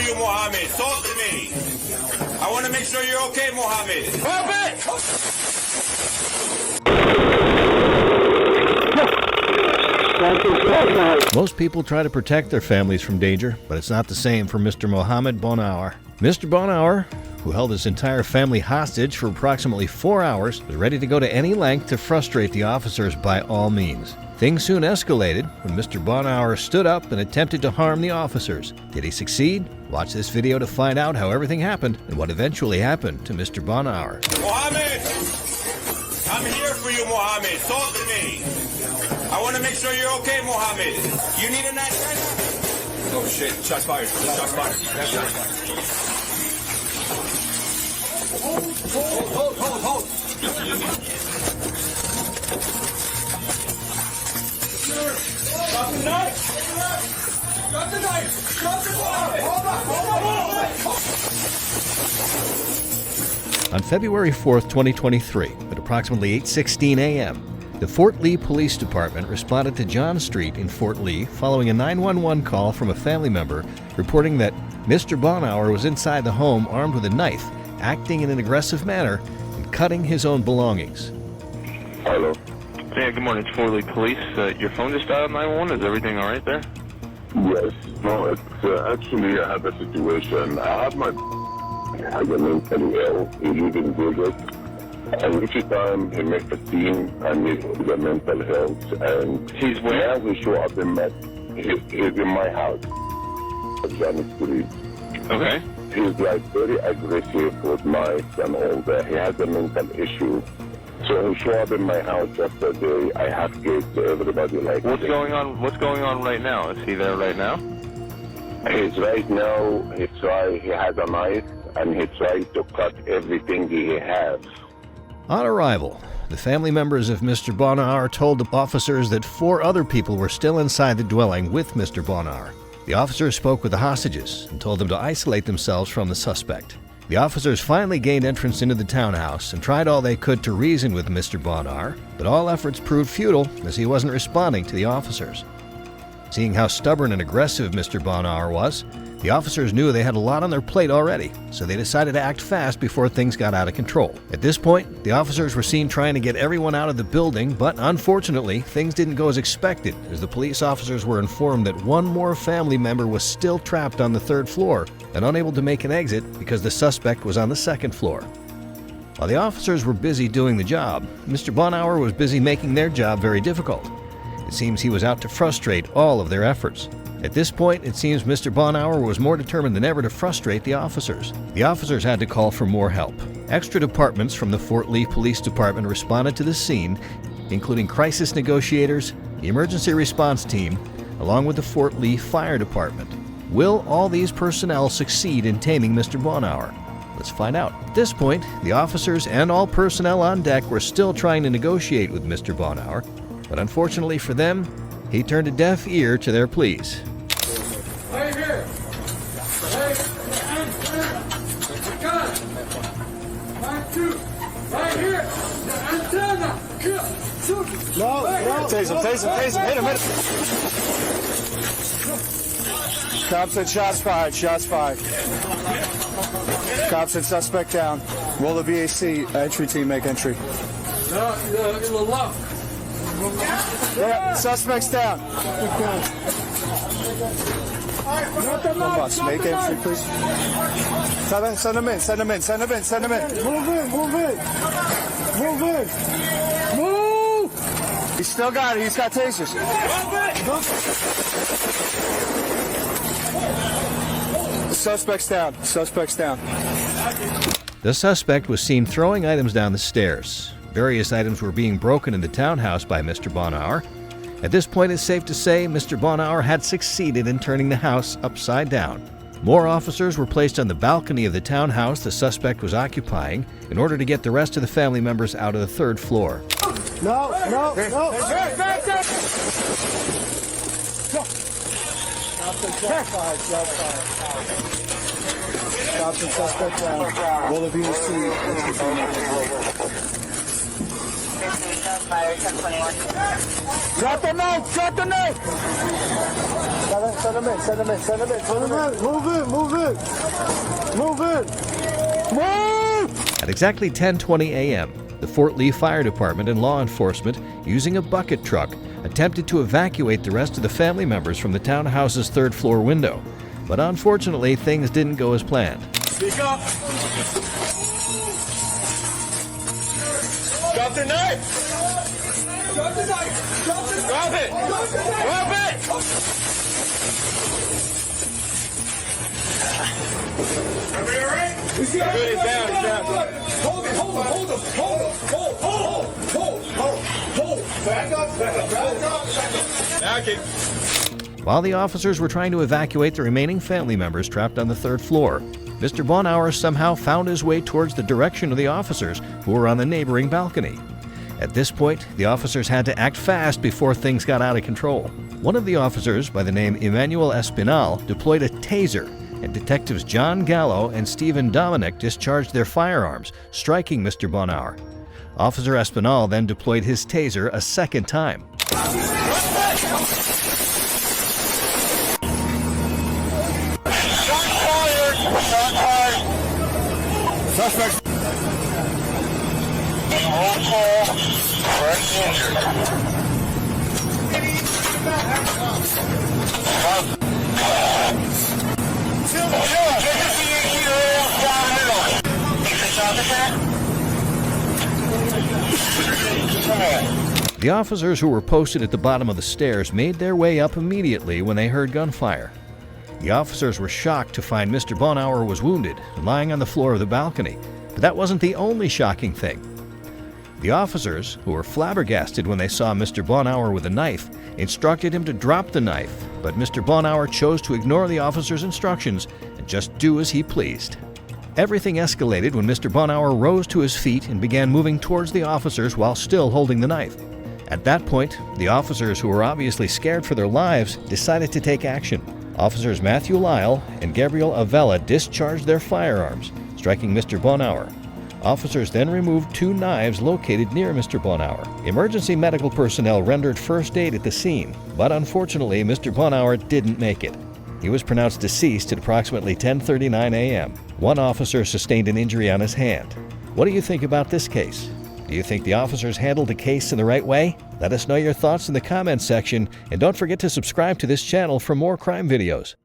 for you, Mohammed. Talk to me. I want to make sure you're okay, Mohammed. Most people try to protect their families from danger, but it's not the same for Mr. Mohammed Bonauer. Mr. Bonauer, who held his entire family hostage for approximately 4 hours, was ready to go to any length to frustrate the officers by all means. Things soon escalated when Mr. Bonauer stood up and attempted to harm the officers. Did he succeed? Watch this video to find out how everything happened and what eventually happened to Mr. Bonauer. Mohammed! I'm here for you, Mohammed. Talk to me. I want to make sure you're okay, Mohammed. You need a night? Oh, shit. Shots fired. Shots fired. Shots fired. Hold. Drop the knife! Drop the knife! Drop the knife! Hold on! On February 4th, 2023, at approximately 8:16 a.m., the Fort Lee Police Department responded to John Street in Fort Lee following a 911 call from a family member reporting that Mr. Bonauer was inside the home armed with a knife, acting in an aggressive manner and cutting his own belongings. Hello. Yeah, good morning. It's Fort Lee Police. Your phone just dialed 911. Is everything all right there? Yes. No, it's actually I have a situation. I have my has a mentally ill. He lives in Vegas. And each time he makes a scene and he's the mental health. And He's where? now he show up in my he's in my house. John Street. Okay. He's like very aggressive with knives and all that. He has a mental issue. So he showed up in my house yesterday. I have kids, so everybody like. What's going on? What's going on right now? Is he there right now? He's right now. He has a knife and he tried to cut everything he has. On arrival, the family members of Mr. Bonauer told the officers that 4 other people were still inside the dwelling with Mr. Bonauer. The officers spoke with the hostages and told them to isolate themselves from the suspect. The officers finally gained entrance into the townhouse and tried all they could to reason with Mr. Bonauer, but all efforts proved futile as he wasn't responding to the officers. Seeing how stubborn and aggressive Mr. Bonauer was, the officers knew they had a lot on their plate already, so they decided to act fast before things got out of control. At this point, the officers were seen trying to get everyone out of the building, but unfortunately, things didn't go as expected, as the police officers were informed that one more family member was still trapped on the 3rd floor and unable to make an exit because the suspect was on the 2nd floor. While the officers were busy doing the job, Mr. Bonauer was busy making their job very difficult. It seems he was out to frustrate all of their efforts. At this point, it seems Mr. Bonauer was more determined than ever to frustrate the officers. The officers had to call for more help. Extra departments from the Fort Lee Police Department responded to the scene, including crisis negotiators, the emergency response team, along with the Fort Lee Fire Department. Will all these personnel succeed in taming Mr. Bonauer? Let's find out. At this point, the officers and all personnel on deck were still trying to negotiate with Mr. Bonauer, but unfortunately for them, he turned a deaf ear to their pleas. Right here. Gun. 1, 2. Right here. The antenna. Shoot. No. Tase him. Hit him. Cops said shots fired. Cops said suspect down. Roll the VAC. Entry team make entry. In the left. Yeah, suspect's down. One bus. Make entry, please. Send him in. Move in. Move! He's still got it. He's got tasers. The suspect's down. The suspect was seen throwing items down the stairs. Various items were being broken in the townhouse by Mr. Bonauer. At this point, it's safe to say Mr. Bonauer had succeeded in turning the house upside down. More officers were placed on the balcony of the townhouse the suspect was occupying in order to get the rest of the family members out of the 3rd floor. No. Cops and suspect down. Roll the VAC. Drop the knife! Send him in. Move in. Move in! Move! At exactly 10:20 a.m., the Fort Lee Fire Department and law enforcement, using a bucket truck, attempted to evacuate the rest of the family members from the townhouse's third-floor window. But unfortunately, things didn't go as planned. Speak up. Drop the knife. Drop the knife! Drop the knife! Drop it. Drop it. Everybody all right? He's Good, he's down, he's down. Hold him! Back up! Now I can. While the officers were trying to evacuate the remaining family members trapped on the third floor, Mr. Bonauer somehow found his way towards the direction of the officers who were on the neighboring balcony. At this point, the officers had to act fast before things got out of control. One of the officers, by the name Emmanuel Espinal, deployed a taser, and detectives John Gallo and Stephen Dominic discharged their firearms, striking Mr. Bonauer. Officer Espinal then deployed his taser a second time. Suspect. Roll call, correct injured. The officers who were posted at the bottom of the stairs made their way up immediately when they heard gunfire. The officers were shocked to find Mr. Bonauer was wounded and lying on the floor of the balcony, but that wasn't the only shocking thing. The officers, who were flabbergasted when they saw Mr. Bonauer with a knife, instructed him to drop the knife, but Mr. Bonauer chose to ignore the officers' instructions and just do as he pleased. Everything escalated when Mr. Bonauer rose to his feet and began moving towards the officers while still holding the knife. At that point, the officers, who were obviously scared for their lives, decided to take action. Officers Matthew Lyle and Gabriel Avella discharged their firearms, striking Mr. Bonauer. Officers then removed 2 knives located near Mr. Bonauer. Emergency medical personnel rendered first aid at the scene, but unfortunately, Mr. Bonauer didn't make it. He was pronounced deceased at approximately 10:39 a.m. One officer sustained an injury on his hand. What do you think about this case? Do you think the officers handled the case in the right way? Let us know your thoughts in the comments section, and don't forget to subscribe to this channel for more crime videos.